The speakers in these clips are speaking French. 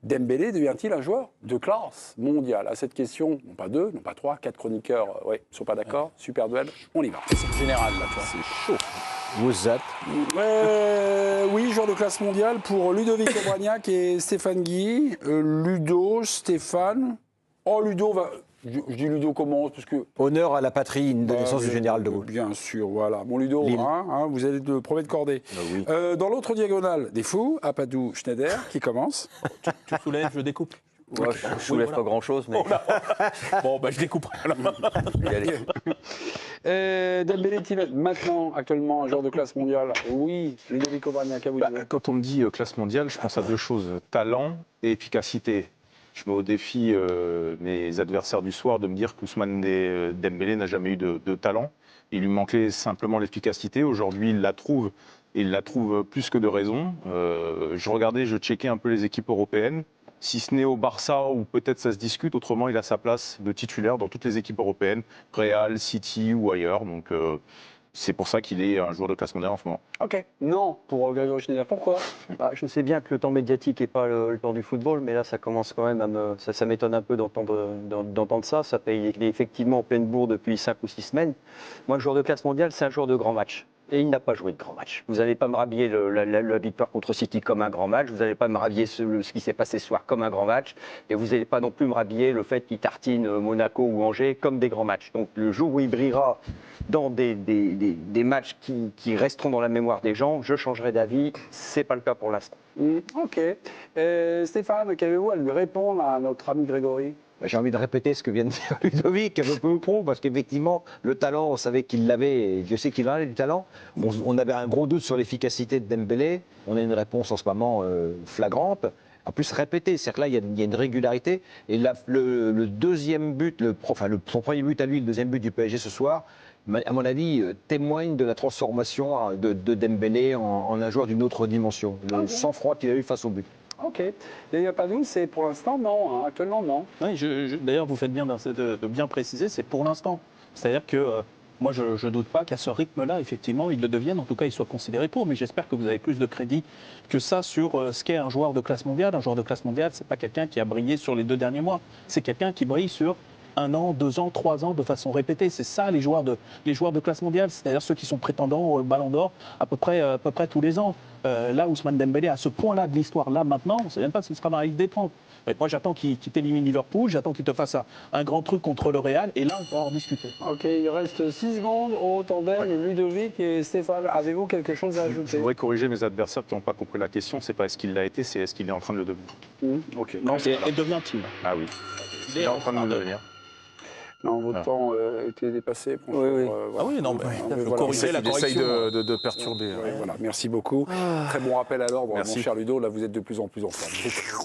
Dembélé devient-il un joueur de classe mondiale? À cette question, non pas 2, non pas 3, 4 chroniqueurs ne sont pas d'accord. Super duel, on y va. C'est le général là, toi. C'est chaud. Vous êtes Oui, joueur de classe mondiale pour Ludovic Obraniak et Stéphane Guy. Ludo, Stéphane. Oh, Ludo va. Je dis Ludo comment parce que. honneur à la patrie de naissance du général de Gaulle. Bien sûr, voilà. Bon, Ludo, vous allez le premier de cordée. Oui. Dans l'autre diagonale, des fous, Apadou Schneider qui commence. Tu soulèves, je découpe. Ouais, je soulève pas grand-chose, mais... Bon, bah je découpe. Dembélé, maintenant, actuellement, un joueur de classe mondiale. Oui, Ludovic Obraniak, à vous dire. Quand on me dit classe mondiale, je pense à deux choses, talent et efficacité. Je mets au défi mes adversaires du soir de me dire qu'Ousmane Dembélé n'a jamais eu de talent. Il lui manquait simplement l'efficacité. Aujourd'hui, il la trouve, et il la trouve plus que de raison. Je checkais un peu les équipes européennes. Si ce n'est au Barça, où peut-être ça se discute, autrement il a sa place de titulaire dans toutes les équipes européennes, Real, City ou ailleurs. Donc c'est pour ça qu'il est un joueur de classe mondiale en ce moment. Ok. Non, pour Grégory Schneider, pourquoi? Je sais bien que le temps médiatique n'est pas le temps du football, mais là ça commence quand même à me... Ça m'étonne un peu d'entendre ça. Il est effectivement en pleine bourre depuis 5 ou 6 semaines. Moi, le joueur de classe mondiale, c'est un joueur de grand match. Et il n'a pas joué de grand match. Vous n'allez pas me rhabiller la victoire contre City comme un grand match. Vous n'allez pas me rhabiller ce qui s'est passé ce soir comme un grand match. Et vous n'allez pas non plus me rhabiller le fait qu'il tartine Monaco ou Angers comme des grands matchs. Donc le jour où il brillera dans des matchs qui resteront dans la mémoire des gens, je changerai d'avis. Ce n'est pas le cas pour l'instant. Ok. Stéphane, qu'avez-vous à lui répondre à notre ami Grégory? J'ai envie de répéter ce que vient de dire Ludovic, un peu pro, parce qu'effectivement, le talent, on savait qu'il l'avait, et Dieu sait qu'il en a du talent. On avait un gros doute sur l'efficacité de Dembélé. On a une réponse en ce moment flagrante. En plus, répété, c'est-à-dire que là, il y a une régularité. Et le deuxième but, son premier but à lui, le deuxième but du PSG ce soir, à mon avis, témoigne de la transformation de Dembélé en un joueur d'une autre dimension. Le sang-froid qu'il a eu face au but. Ok. Daniel Apadou, c'est pour l'instant non, actuellement non. Oui, d'ailleurs, vous faites bien de bien préciser, c'est pour l'instant. C'est-à-dire que moi, je ne doute pas qu'à ce rythme-là, effectivement, il le devienne. En tout cas, il soit considéré pour. Mais j'espère que vous avez plus de crédit que ça sur ce qu'est un joueur de classe mondiale. Un joueur de classe mondiale, c'est pas quelqu'un qui a brillé sur les 2 derniers mois. C'est quelqu'un qui brille sur 1 an, 2 ans, 3 ans de façon répétée. C'est ça les joueurs de classe mondiale, c'est-à-dire ceux qui sont prétendants au Ballon d'Or à peu près tous les ans. Là, Ousmane Dembélé, à ce point-là de l'histoire, là maintenant, on ne sait même pas si ce sera dans la Ligue des 30. Mais moi, j'attends qu'il t'élimine Liverpool, j'attends qu'il te fasse un grand truc contre le Real, et là, on va en discuter. Ok, il reste 6 secondes au tandem, Ludovic et Stéphane. Avez-vous quelque chose à ajouter? Je voudrais corriger mes adversaires qui n'ont pas compris la question. C'est pas est-ce qu'il l'a été, c'est est-ce qu'il est en train de le devenir. Ok. Non, et devient-il? Ah oui, il est en train de le devenir. Non, votre temps était dépassé. Oui. Ah oui, non, mais voilà. corriger la Il essaye correction. de perturber. Oui, voilà. Merci beaucoup. Très bon rappel à l'ordre, mon cher Ludo. Là, vous êtes de plus en plus en forme.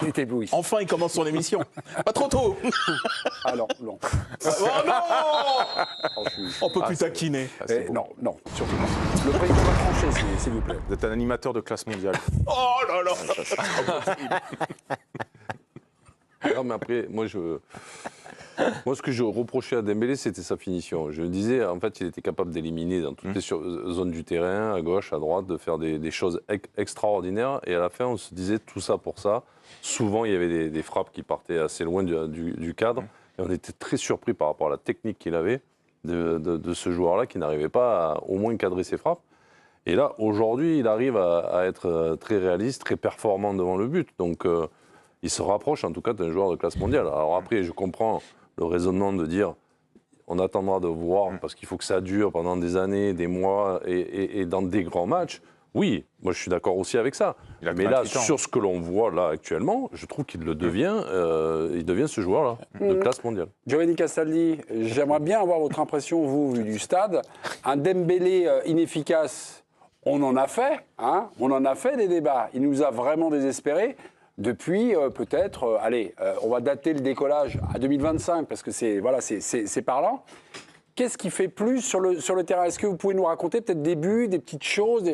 Il est ébloui. Enfin, il commence son émission. Pas trop tôt. Alors, non. Oh non. On peut plus taquiner. Non, surtout pas. Le président va trancher, s'il vous plaît. Vous êtes un animateur de classe mondiale. Oh là là. Non, mais après, moi, ce que je reprochais à Dembélé, c'était sa finition. Je me disais, en fait, il était capable d'éliminer dans toutes les zones du terrain, à gauche, à droite, de faire des choses extraordinaires. Et à la fin, on se disait tout ça pour ça. Souvent, il y avait des frappes qui partaient assez loin du cadre. Et on était très surpris par rapport à la technique qu'il avait de ce joueur-là, qui n'arrivait pas à au moins cadrer ses frappes. Et là, aujourd'hui, il arrive à être très réaliste, très performant devant le but. Donc, il se rapproche en tout cas d'un joueur de classe mondiale. Alors après, je comprends le raisonnement de dire on attendra de voir parce qu'il faut que ça dure pendant des années, des mois et dans des grands matchs. Oui, moi je suis d'accord aussi avec ça. Mais là, sur ce que l'on voit là actuellement, je trouve qu'il devient ce joueur-là de classe mondiale. Giovanni Castaldi, j'aimerais bien avoir votre impression, vous, vu du stade. Un Dembélé inefficace, on en a fait, hein, on en a fait des débats. Il nous a vraiment désespérés. Depuis, peut-être, on va dater le décollage à 2025 parce que c'est parlant. Qu'est-ce qui fait plus sur le terrain? Est-ce que vous pouvez nous raconter peut-être des buts, des petites choses,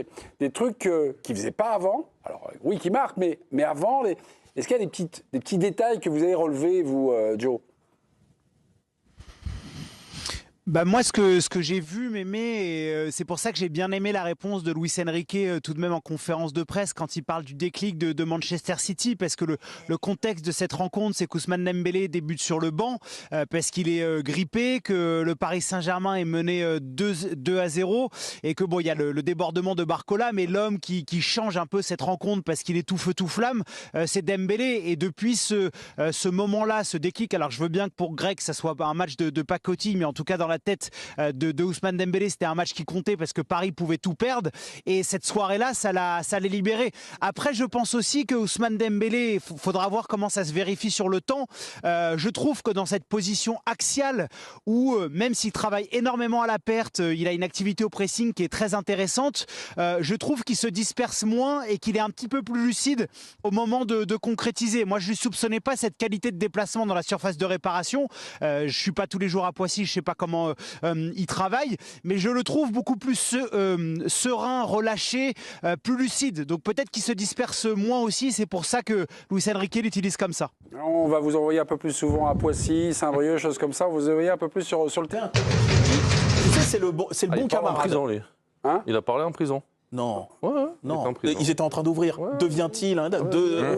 des trucs qu'il ne faisait pas avant? Alors oui, qui marquent, mais avant, est-ce qu'il y a des petits détails que vous avez relevés, vous, Joe? Bah moi, ce que j'ai vu, Mémé, et c'est pour ça que j'ai bien aimé la réponse de Luis Enrique tout de même en conférence de presse quand il parle du déclic de Manchester City, parce que le contexte de cette rencontre, c'est qu'Ousmane Dembélé débute sur le banc parce qu'il est grippé, que le Paris Saint-Germain est mené 2-0 et que bon, il y a le débordement de Barcola, mais l'homme qui change un peu cette rencontre parce qu'il est tout feu tout flamme, c'est Dembélé. Et depuis ce moment-là, ce déclic, alors je veux bien que pour Greg, ça soit pas un match de pacotille, mais en tout cas dans la tête de Ousmane Dembélé, c'était un match qui comptait parce que Paris pouvait tout perdre, et cette soirée-là, ça l'a libéré. Après, je pense aussi que Ousmane Dembélé, faudra voir comment ça se vérifie sur le temps. Je trouve que dans cette position axiale où même s'il travaille énormément à la perte, il a une activité au pressing qui est très intéressante, je trouve qu'il se disperse moins et qu'il est un petit peu plus lucide au moment de concrétiser. Moi, je lui soupçonnais pas cette qualité de déplacement dans la surface de réparation. Je suis pas tous les jours à Poissy, je sais pas comment il travaille, mais je le trouve beaucoup plus serein, relâché, plus lucide. Donc peut-être qu'il se disperse moins aussi, c'est pour ça que Luis Enrique l'utilise comme ça. On va vous envoyer un peu plus souvent à Poissy, Saint-Brieuc, choses comme ça. Vous envoyez un peu plus sur le terrain. Tu sais, c'est le bon Il parle en camarade. prison, lui. Hein Il a parlé en prison. Non. Ouais, Non, il était en prison. ils étaient en train d'ouvrir. Ouais. Devient-il,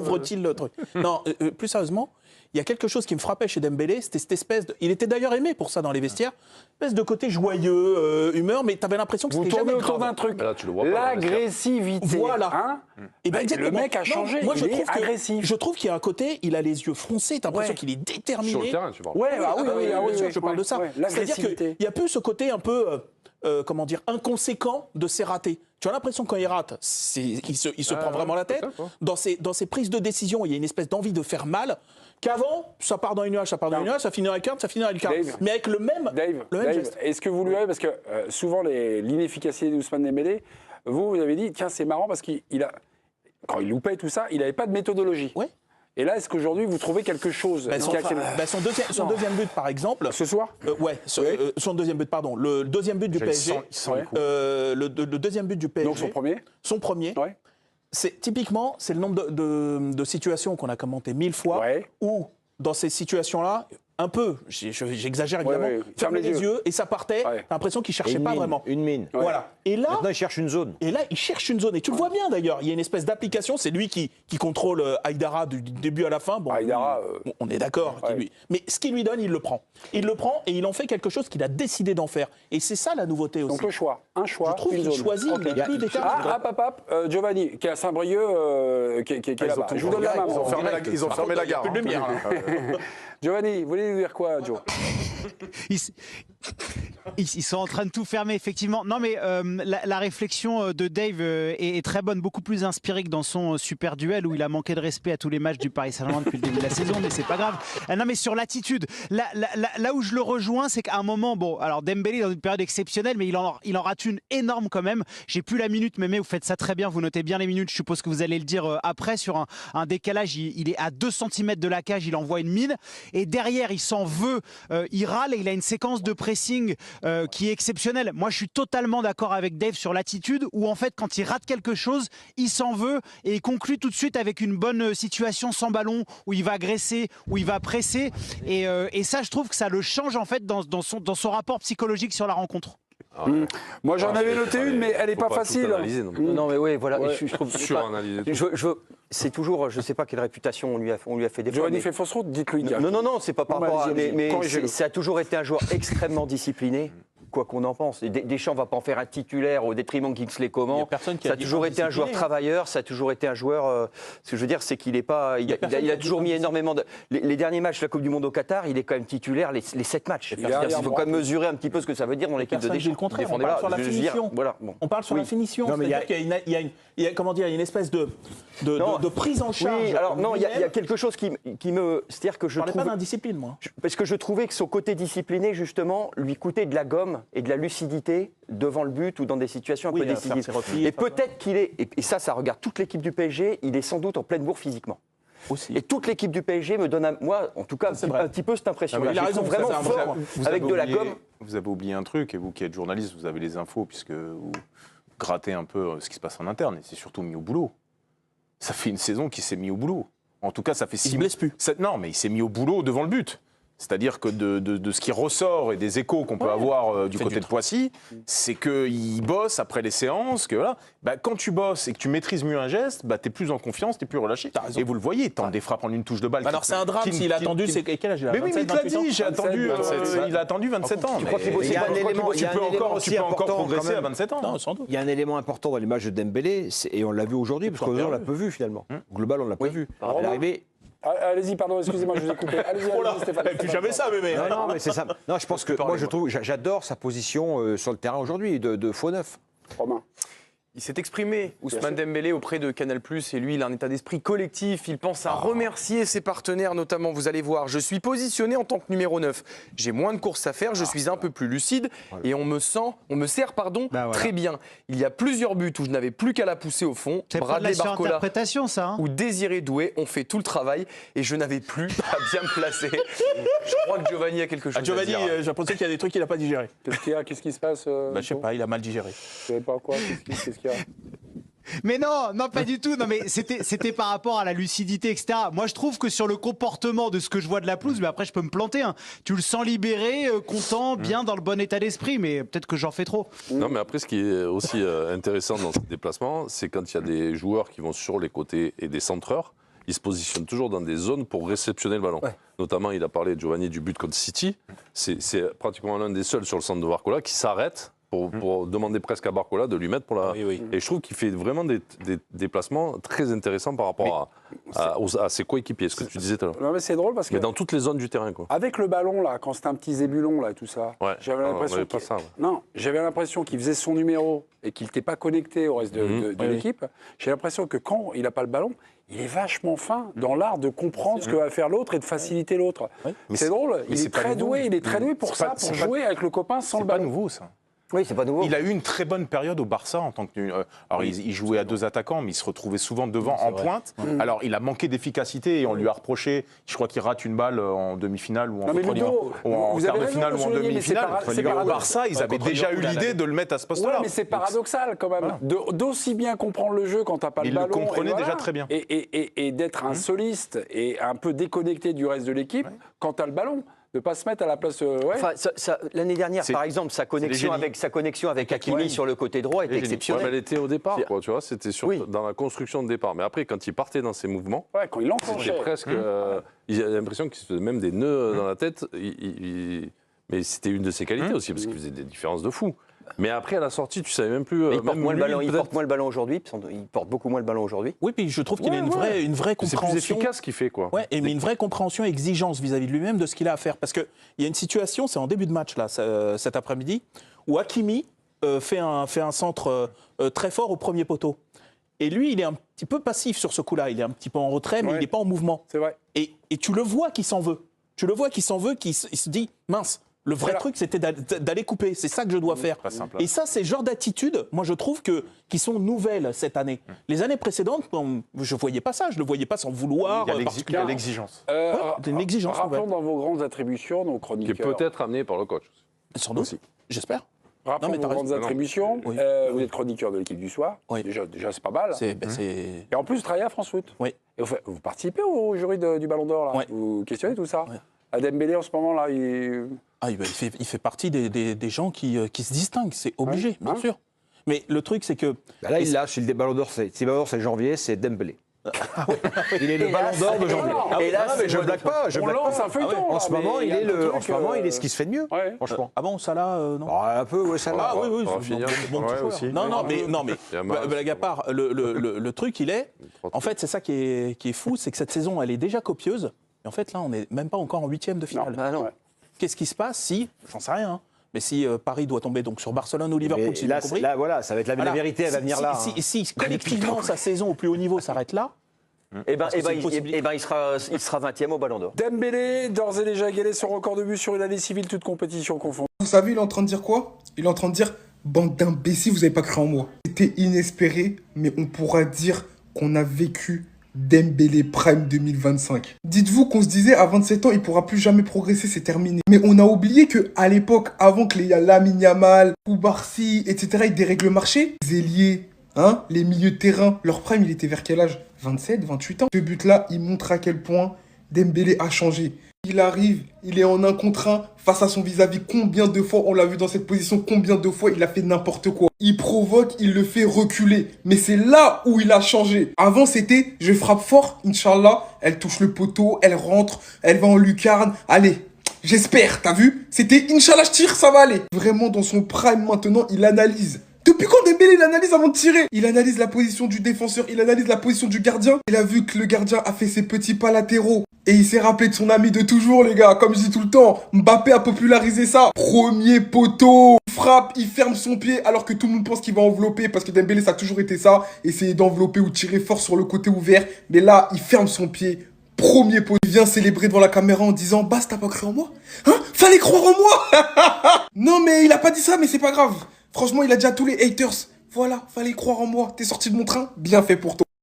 ouvre-t-il le truc? Non, plus sérieusement, il y a quelque chose qui me frappait chez Dembélé, c'était cette espèce de... Il était d'ailleurs aimé pour ça dans les vestiaires, espèce de côté joyeux, humeur, mais tu avais l'impression que Vous c'était tournez jamais autour grave. d'un truc. Mais là, tu le vois pas dans le L'agressivité. Voilà. Hein Et ben le exactement. mec a Non, changé, moi, il est agressif. Je trouve qu'il y a un côté, il a les yeux froncés, t'as l'impression Ouais. qu'il est déterminé. Sur le terrain, tu parles. Ouais, ah oui, bien sûr, je parle de ça. ouais. C'est-à-dire L'agressivité. qu'il y a peu ce côté un peu, comment dire, inconséquent de ses ratés. Tu as l'impression quand il rate, il se prend vraiment la tête. peut-être, ouais. Dans ses prises de décision, il y a une espèce d'envie de faire mal. Qu'avant, ça part dans une nuage, ça part dans une nuage, ça finit dans la carte, ça finit dans la carte. Dave. Mais avec le même geste. Est-ce que vous lui avez, parce que souvent l'inefficacité d'Ousmane Dembélé, vous avez dit, tiens, c'est marrant parce quand il loupait tout ça, il n'avait pas de méthodologie. Ouais. Et là, est-ce qu'aujourd'hui, vous trouvez quelque chose Son deuxième but, par exemple. Ce soir Son deuxième but, pardon. Le deuxième but du PSG. Il sent les coups. Le deuxième but du PSG. Donc son premier Son premier. Ouais. Typiquement, c'est le nombre de situations qu'on a commenté 1000 fois, Ouais. où, dans ces situations-là, un peu, j'exagère évidemment, Ouais, ouais. fermer les yeux et ça partait, Ouais. t'as l'impression qu'il cherchait pas vraiment. Une mine. Voilà. Et là, Maintenant, il cherche une zone. il cherche une zone. Et tu le vois bien d'ailleurs, il y a une espèce d'application, c'est lui qui contrôle Aïdara du début à la fin. Bon, Aïdara, on est d'accord. ouais. Mais ce qu'il lui donne, il le prend. Il le prend et il en fait quelque chose qu'il a décidé d'en faire. Et c'est ça la nouveauté aussi. Donc le choix. Un choix, Je trouve une qu'il zone. choisit, Ok. il est plus déterminé. Giovanni, qui est à Saint-Brieuc, qui est là-bas. Je vous donne la main. Ils ont fermé la gare. Il y a plus de lumière, là. Giovanni, vous voulez lui dire quoi, Joe? Ils sont en train de tout fermer, effectivement. Non, mais la réflexion de Dave est très bonne, beaucoup plus inspirée que dans son super duel où il a manqué de respect à tous les matchs du Paris Saint-Germain depuis le début de la saison, mais c'est pas grave. Non, mais sur l'attitude, là où je le rejoins, c'est qu'à un moment, bon, alors Dembélé est dans une période exceptionnelle, mais il en rate une énorme quand même. J'ai plus la minute, mais vous faites ça très bien, vous notez bien les minutes, je suppose que vous allez le dire après, sur un décalage, il est à 2 cm de la cage, il envoie une mine, et derrière, il s'en veut, il râle, et il a une séquence de pressing qui est exceptionnelle. Moi, je suis totalement d'accord avec Dave sur l'attitude où, en fait, quand il rate quelque chose, il s'en veut et il conclut tout de suite avec une bonne situation sans ballon où il va agresser, où il va presser. Et ça, je trouve que ça le change, en fait, dans son rapport psychologique sur la rencontre. Moi, j'en avais noté une, mais elle n'est pas facile. Non, mais oui, voilà. Ouais. Je trouve. Suranalyser tout. C'est toujours, je sais pas quelle réputation on lui a fait des fois. Giovanni mais- fait fausse route, dites-lui. tiens. Non, c'est pas par Non, rapport à. allez-y, Mais corrigez-le. ça a toujours été un joueur extrêmement discipliné. Quoi qu'on en pense. Et Deschamps va pas en faire un titulaire au détriment de Kingsley Il y Coman. a personne qui Ça a a dit toujours été un joueur indiscipliné, hein. travailleur, ça a toujours été un joueur. Ce que je veux dire, c'est qu'il est pas. Il personne qui a a toujours dit mis énormément de. Les derniers matchs de la Coupe du Monde au Qatar, il est quand même titulaire les 7 matchs. Il a Il faut quand même mesurer un petit peu ce que ça veut dire dans l'équipe de Personne dit Deschamps. le contraire, on Défendez-la. parle sur la Je veux dire, finition. voilà, bon. On parle sur la finition, Non, mais c'est-à-dire qu'il y a une espèce de prise en charge. Oui, alors non, il y a lui-même. quelque chose qui me. C'est-à-dire que Je je parlais pas trouve. d'indiscipline, moi. Parce que je trouvais que son côté discipliné, justement, lui coûtait de la gomme et de la lucidité devant le but ou dans des situations un Oui, peu à faire décisives. ses replis, Et peut-être qu'il est, et ça regarde toute l'équipe du PSG, il est sans doute en pleine bourre physiquement. Aussi. Et toute l'équipe du PSG me donne, moi, en tout cas, C'est vrai. un petit peu cette impression-là. Il a Je raison, trouve ça, vraiment c'est un bon fort, point. avec de la gomme. Vous avez oublié un truc, et vous qui êtes journaliste, vous avez les infos, puisque vous grattez un peu ce qui se passe en interne, et c'est surtout mis au boulot. Ça fait une saison qu'il s'est mis au boulot. En tout cas, ça fait 6 se blesse plus. Non, mais il s'est mis au boulot devant le but. C'est-à-dire que de ce qui ressort et des échos qu'on peut avoir du côté de Poissy, c'est qu'il bosse après les séances, que voilà. Quand tu bosses et que tu maîtrises mieux un geste, tu es plus en confiance, tu es plus relâché. Et vous le voyez, il tente des frappes en une touche de balle. Alors c'est un drame s'il a attendu, c'est quel âge il a? Mais oui, mais il te l'a 27, dit, j'ai attendu, 27, il a attendu 27 ans. Tu crois qu'il Mais il y a un élément- tu peux encore progresser à 27 ans. Non, sans doute. Il y a un élément important dans l'image de Dembélé, et on l'a vu aujourd'hui, parce qu'aujourd'hui on l'a peu vu finalement. Au global, on l'a pas vu. À l'arrivée, Allez-y, pardon, excusez-moi, je vous ai coupé. Allez-y, Stéphane. Plus jamais ça, mais. non, mais c'est ça. Non, je pense que moi, je trouve, j'adore sa position sur le terrain aujourd'hui de faux neuf. Romain. Il s'est exprimé, Ousmane Dembélé, auprès de Canal+, et lui, il a un état d'esprit collectif. Il pense à remercier ses partenaires, notamment, vous allez voir. Je suis positionné en tant que numéro 9. J'ai moins de courses à faire, je suis un peu plus lucide, et on me sert très bien. Il y a plusieurs buts où je n'avais plus qu'à la pousser au fond. C'est pas de Bradley la Barcola surinterprétation, ça. Hein. ou Désiré Doué ont fait tout le travail, et je n'avais plus à bien me placer. Je crois que Giovanni a quelque chose Giovanni, à dire. j'ai l'impression qu'il y a des trucs qu'il n'a pas digéré. Qu'est-ce qui se passe Je sais pas, il a mal digéré. Je savais pas quoi. Qu'est-ce qu'il y a? Mais non, pas du tout. Non, mais c'était par rapport à la lucidité, etc. Moi, je trouve que sur le comportement de ce que je vois de la pelouse, mais après, je peux me planter. Hein. Tu le sens libéré, content, bien dans le bon état d'esprit, mais peut-être que j'en fais trop. Non, mais après, ce qui est aussi intéressant dans ces déplacements, c'est quand il y a des joueurs qui vont sur les côtés et des centreurs, ils se positionnent toujours dans des zones pour réceptionner le ballon. Ouais. Notamment, il a parlé, Giovanni, du but contre City. C'est pratiquement l'un des seuls sur le centre de Barcola qui s'arrête pour demander presque à Barcola de lui mettre pour la... Oui. Et je trouve qu'il fait vraiment des déplacements très intéressants par rapport à ses coéquipiers, ce que tu disais tout à l'heure. Non, mais c'est drôle parce que... Mais dans toutes les zones du terrain, quoi. Avec le ballon, là, quand c'était un petit zébulon, là, tout ça, j'avais l'impression j'avais l'impression qu'il faisait son numéro et qu'il n'était pas connecté au reste de l'équipe. J'ai l'impression que quand il n'a pas le ballon, il est vachement fin dans l'art de comprendre ce que va faire l'autre et de faciliter l'autre. C'est drôle, il est très doué pour ça, pour jouer avec le copain sans le ballon. C'est pas nouveau, ça. Oui, c'est pas nouveau. Il a eu une très bonne période au Barça en tant que. Alors, il jouait à deux attaquants, mais il se retrouvait souvent devant en pointe. Alors, il a manqué d'efficacité et on lui a reproché. Je crois qu'il rate une balle en demi-finale ou en quart de finale ou en demi-finale. Au Barça, ils avaient déjà eu l'idée de le mettre à ce poste-là. Ouais, mais c'est paradoxal quand même. D'aussi bien comprendre le jeu quand t'as pas le ballon. Il le comprenait déjà très bien. Et d'être un soliste et un peu déconnecté du reste de l'équipe quand t'as le ballon. De ne pas se mettre à la place. Enfin, l'année dernière, par exemple, sa connexion avec Hakimi sur le côté droit était exceptionnelle. Ouais, elle était au départ, quoi, tu vois, c'était dans la construction de départ. Mais après, quand il partait dans ses mouvements, quand il l'enclenchait, c'était presque. Il a l'impression qu'il se faisait même des nœuds dans la tête. Mais c'était une de ses qualités aussi, parce qu'il faisait des différences de fou. Mais après, à la sortie, tu savais même plus. Il porte moins le ballon aujourd'hui. Il porte beaucoup moins le ballon aujourd'hui. Oui, puis je trouve qu'il a une vraie compréhension. C'est plus efficace ce qu'il fait, quoi. Ouais, mais une vraie compréhension et exigence vis-à-vis de lui-même de ce qu'il a à faire. Parce qu'il y a une situation, c'est en début de match, là, cet après-midi, où Hakimi fait un centre très fort au premier poteau. Et lui, il est un petit peu passif sur ce coup-là. Il est un petit peu en retrait, mais il n'est pas en mouvement. C'est vrai. Et tu le vois qu'il s'en veut. Tu le vois qu'il s'en veut, qu'il se dit, mince. Le vrai truc, c'était d'aller couper. C'est ça que je dois faire. Et ça, c'est le genre d'attitude, moi, je trouve, qui sont nouvelles cette année. Les années précédentes, je ne voyais pas ça. Je ne le voyais pas sans vouloir. Il y a l'exigence. Une exigence. Rappelons dans vos grandes attributions, nos chroniqueurs. Qui est peut-être amené par le coach. Sans doute. J'espère. Rappelons vos grandes attributions. Vous êtes chroniqueur de l'équipe du soir. Oui. Déjà c'est pas mal. Et en plus, vous travaillez à France Foot. Oui. Et vous participez au jury du Ballon d'Or, là. Oui. Vous questionnez tout ça. Oui. À Dembélé, en ce moment, là, il fait partie des gens qui se distinguent, c'est obligé, bien sûr. Mais le truc, c'est que... Là, il lâche, le Ballon d'Or, c'est janvier, c'est Dembélé. Il est le Ballon d'Or de janvier. Et là, je ne blague pas. on lance un feuilleton. En ce moment, il est ce qui se fait de mieux, franchement. Ah bon, Salah, non Un peu, Salah. Ah oui, bon aussi. Non, mais blague à part, le truc, il est... En fait, c'est ça qui est fou, c'est que cette saison, elle est déjà copieuse. Et en fait, là, on n'est même pas encore en 8e de finale. Non. Qu'est-ce qui se passe si, j'en sais rien, mais si Paris doit tomber donc sur Barcelone ou Liverpool, si là, voilà, ça va être la vérité, elle va venir là. Si collectivement sa saison au plus haut niveau s'arrête là, il sera 20e au Ballon d'Or. Dembélé, d'ores et déjà égalé son record de buts sur une année civile, toute compétition confondue. Vous savez, il est en train de dire quoi? Il est en train de dire « Bande d'imbéciles, vous n'avez pas cru en moi ». C'était inespéré, mais on pourra dire qu'on a vécu Dembélé Prime 2025. Dites-vous qu'on se disait à 27 ans, il pourra plus jamais progresser, c'est terminé. Mais on a oublié qu'à l'époque, avant que les Lamine Yamal, Koubarsi, etc., ils dérèglent le marché, les ailiers, les milieux de terrain, leur prime, il était vers quel âge? 27, 28 ans. Ce but-là, il montre à quel point Dembélé a changé. Il arrive, il est en 1 contre 1 face à son vis-à-vis. Combien de fois on l'a vu dans cette position? Combien de fois il a fait n'importe quoi? Il provoque, il le fait reculer. Mais c'est là où il a changé. Avant, c'était je frappe fort, Inch'Allah. Elle touche le poteau, elle rentre, elle va en lucarne. Allez, j'espère, t'as vu? C'était Inch'Allah, je tire, ça va aller. Vraiment, dans son prime maintenant, il analyse. Depuis quand Dembélé, il analyse avant de tirer? Il analyse la position du défenseur, il analyse la position du gardien. Il a vu que le gardien a fait ses petits pas latéraux. Et il s'est rappelé de son ami de toujours, les gars. Comme je dis tout le temps, Mbappé a popularisé ça. Premier poteau, il frappe, il ferme son pied alors que tout le monde pense qu'il va envelopper parce que Dembélé, ça a toujours été ça. Essayer d'envelopper ou tirer fort sur le côté ouvert. Mais là, il ferme son pied. Premier poteau. Il vient célébrer devant la caméra en disant « Bas, t'as pas cru en moi? Hein? Fallait croire en moi !» Non, mais il a pas dit ça, mais c'est pas grave. Franchement, il a déjà tous les haters. Voilà, fallait croire en moi. T'es sorti de mon train? Bien fait pour toi.